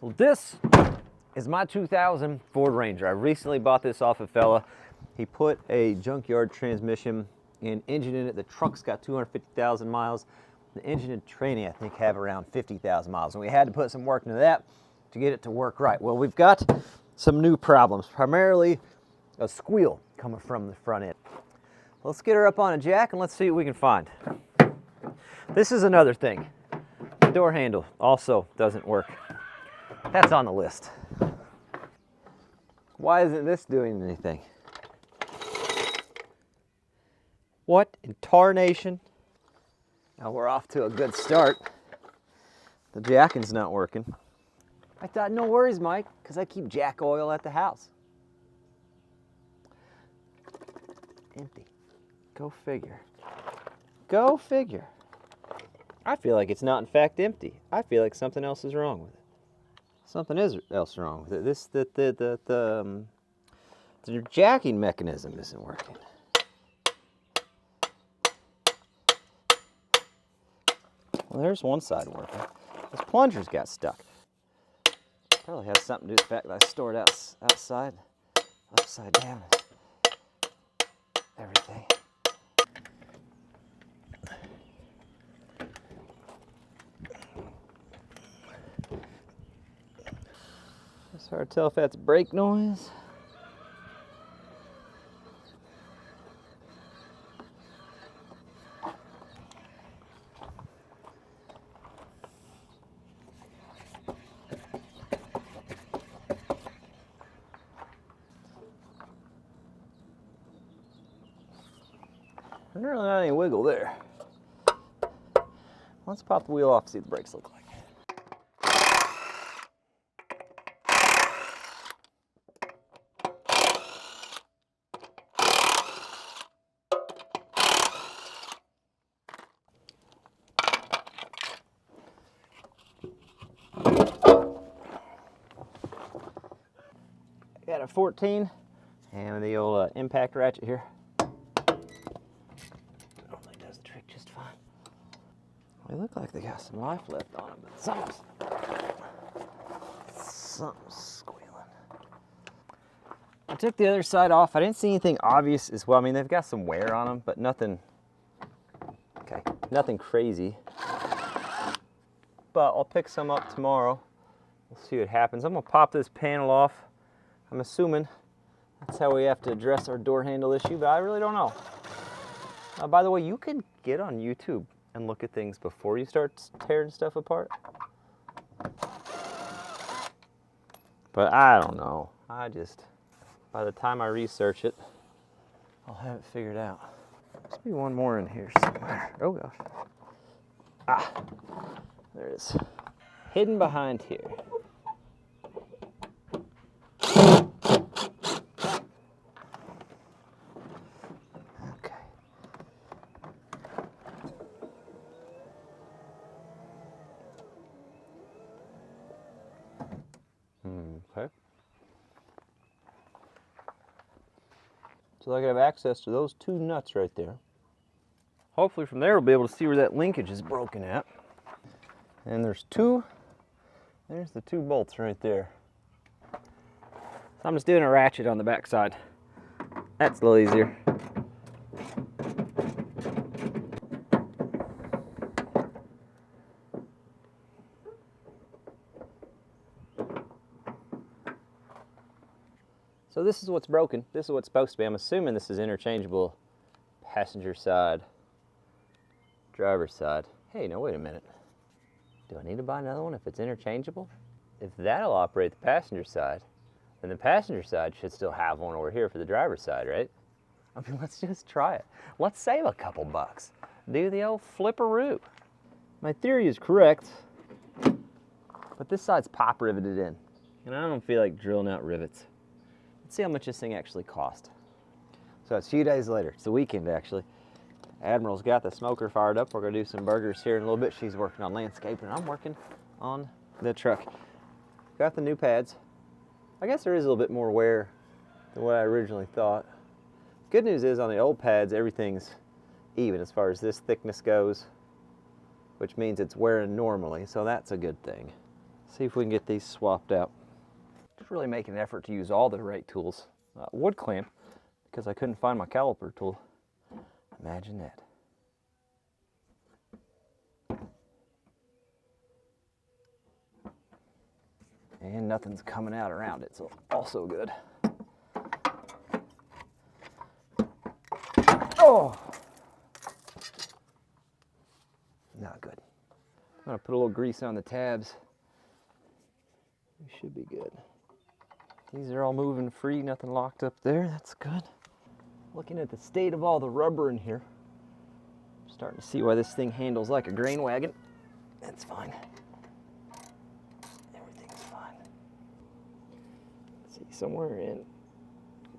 Well, this is my 2000 Ford Ranger. I recently bought this off a fella. He put a junkyard transmission and engine in it. The truck's got 250,000 miles. The engine and training, I think, have around 50,000 miles. And we had to put some work into that to get it to work right. Well, we've got some new problems, primarily a squeal coming from the front end. Let's get her up on a jack and let's see what we can find. This is another thing. The door handle also doesn't work. That's on the list. Why isn't this doing anything? What in tarnation? Now we're off to a good start. The jacking's not working. I thought, no worries, Mike, because I keep jack oil at the house. Empty. Go figure. Go figure. I feel like it's not in fact empty. I feel like something else is wrong with it. Something else wrong with it. The jacking mechanism isn't working. Well, there's one side working. This plunger's got stuck. Probably has something to do with the fact that I stored outside, upside down, everything. It's hard to tell if that's brake noise. There's really not any wiggle there. Let's pop the wheel off and see what the brakes look like. Got a 14 and the old impact ratchet here. Normally does the trick just fine. They look like they got some life left on them, but something's squealing. I took the other side off. I didn't see anything obvious as well. I mean, they've got some wear on them, but nothing crazy. But I'll pick some up tomorrow. We'll see what happens. I'm gonna pop this panel off. I'm assuming that's how we have to address our door handle issue, but I really don't know. By the way, you can get on YouTube and look at things before you start tearing stuff apart. But I don't know. By the time I research it, I'll have it figured out. Must be one more in here somewhere. Oh gosh. Ah, there it is. Hidden behind here. Okay. So I can have access to those two nuts right there. Hopefully from there we'll be able to see where that linkage is broken at. And there's the two bolts right there. So I'm just doing a ratchet on the back side. That's a little easier. So this is what's broken. This is what's supposed to be. I'm assuming this is interchangeable passenger side, driver's side. Hey, no, wait a minute. Do I need to buy another one if it's interchangeable? If that'll operate the passenger side, then the passenger side should still have one over here for the driver's side, right? I mean, let's just try it. Let's save a couple bucks. Do the old flipperoo. My theory is correct, but this side's pop riveted in, and I don't feel like drilling out rivets. Let's see how much this thing actually cost. So it's a few days later. It's the weekend, actually. Admiral's got the smoker fired up. We're going to do some burgers here in a little bit. She's working on landscaping, and I'm working on the truck. Got the new pads. I guess there is a little bit more wear than what I originally thought. Good news is on the old pads, everything's even as far as this thickness goes, which means it's wearing normally, so that's a good thing. See if we can get these swapped out. Just really making an effort to use all the right tools. Wood clamp, because I couldn't find my caliper tool. Imagine that. And nothing's coming out around it, so also good. Oh! Not good. I'm gonna put a little grease on the tabs. We should be good. These are all moving free, nothing locked up there, that's good. Looking at the state of all the rubber in here, I'm starting to see why this thing handles like a grain wagon. That's fine. Everything's fine. Let's see, somewhere in,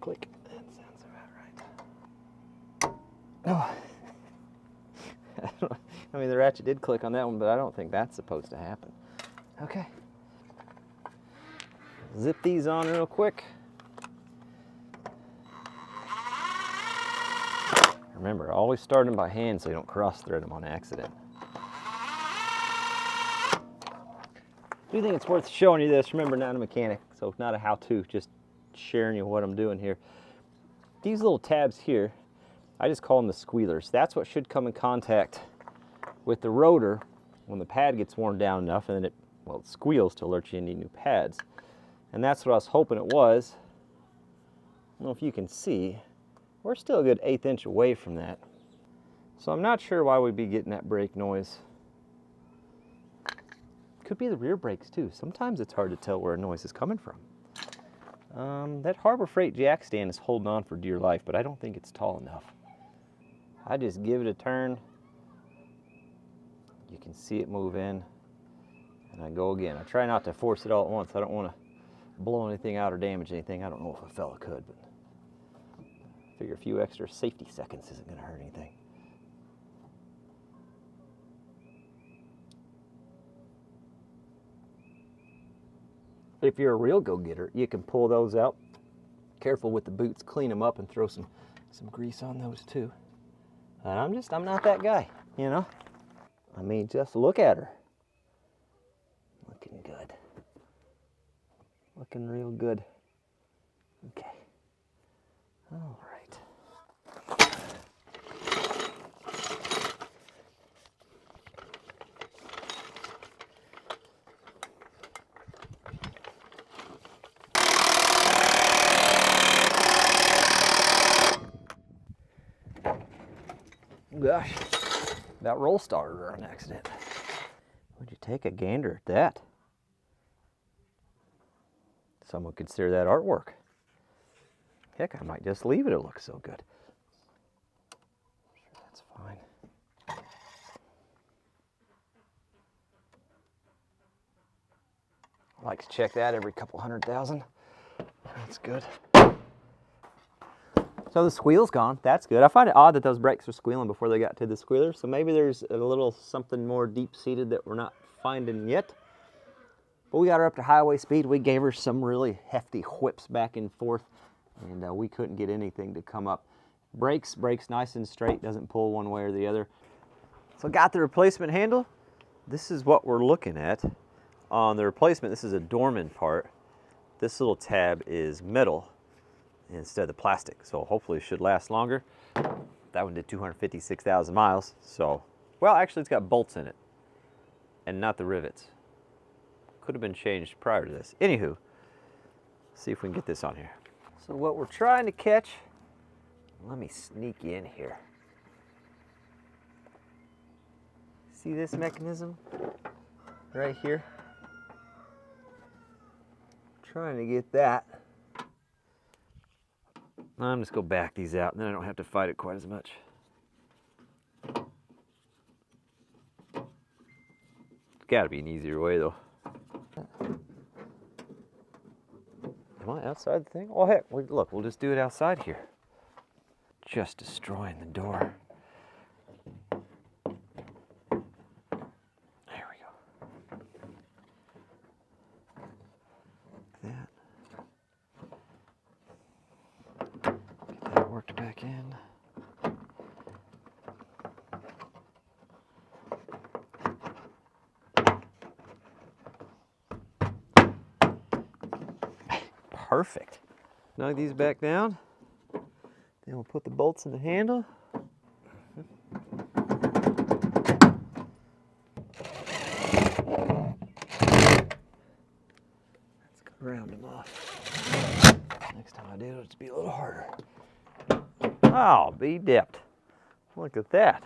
click, that sounds about right. Oh. I mean, the ratchet did click on that one, but I don't think that's supposed to happen. Okay. Zip these on real quick. Remember, always start them by hand so you don't cross-thread them on accident. I do think it's worth showing you this. Remember, not a mechanic, so not a how-to, just sharing you what I'm doing here. These little tabs here, I just call them the squealers. That's what should come in contact with the rotor when the pad gets worn down enough, and then it squeals to alert you you need new pads. And that's what I was hoping it was. I don't know if you can see, we're still a good 1/8 inch away from that. So I'm not sure why we'd be getting that brake noise. Could be the rear brakes too. Sometimes it's hard to tell where a noise is coming from. That Harbor Freight jack stand is holding on for dear life, but I don't think it's tall enough. I just give it a turn. You can see it move in, and I go again. I try not to force it all at once. I don't want to blow anything out or damage anything. I don't know if a fella could, but I figure a few extra safety seconds isn't going to hurt anything. If you're a real go-getter, you can pull those out. Careful with the boots, clean them up and throw some grease on those too. And I'm not that guy, you know? I mean, just look at her. Looking good. Looking real good. Okay. All right. Gosh, that roll started on accident. Would you take a gander at that? Some would consider that artwork. Heck, I might just leave it. It looks so good. I'm sure that's fine. I like to check that every couple 100,000. That's good. So the squeal's gone. That's good. I find it odd that those brakes were squealing before they got to the squealer. So maybe there's a little something more deep-seated that we're not finding yet. But we got her up to highway speed. We gave her some really hefty whips back and forth, and we couldn't get anything to come up. Brakes nice and straight, doesn't pull one way or the other. So got the replacement handle. This is what we're looking at. On the replacement, this is a Dorman part. This little tab is metal instead of the plastic, so hopefully it should last longer. That one did 256,000 miles, so, well, actually it's got bolts in it and not the rivets. Could have been changed prior to this. Anywho, see if we can get this on here. So what we're trying to catch, let me sneak in here. See this mechanism right here? Trying to get that. I'm just gonna back these out, and then I don't have to fight it quite as much. Gotta be an easier way though. Am I outside the thing? Oh heck, look, we'll just do it outside here. Just destroying the door. There we go. Like that. Get that worked back in. perfect. Snug these back down. Then we'll put the bolts in the handle. Let's go round them off. Next time I do, it'll just be a little harder. Oh, be dipped. Look at that.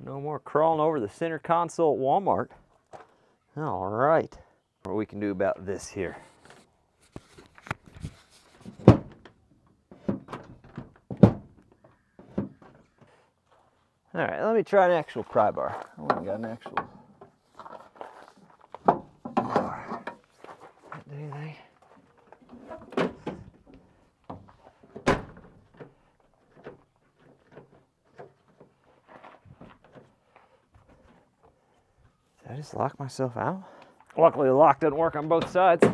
No more crawling over the center console at Walmart. All right. What we can do about this here. All right, let me try an actual pry bar. I haven't got an actual bar. Can't do anything. Did I just lock myself out? Luckily the lock doesn't work on both sides.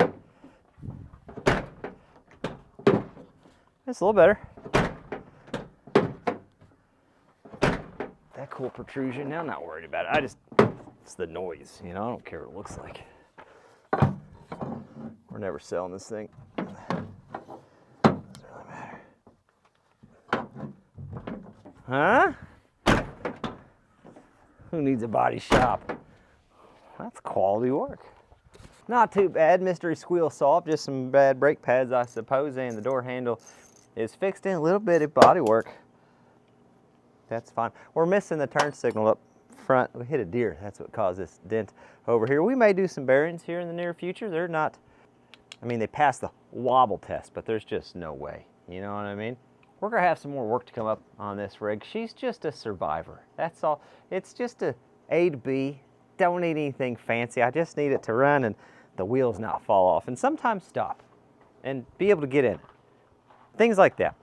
It's a little better. That cool protrusion, now I'm not worried about it. It's the noise, you know, I don't care what it looks like. We're never selling this thing. Doesn't really matter. Huh? Who needs a body shop? That's quality work. Not too bad, mystery squeal solved. Just some bad brake pads, I suppose, and the door handle is fixed in. A little bit of body work. That's fine. We're missing the turn signal up front. We hit a deer. That's what caused this dent over here. We may do some bearings here in the near future. They're not, I mean, they passed the wobble test, but there's just no way. You know what I mean? We're going to have some more work to come up on this rig. She's just a survivor. That's all. It's just a A to B. Don't need anything fancy. I just need it to run and the wheels not fall off and sometimes stop and be able to get in. Things like that.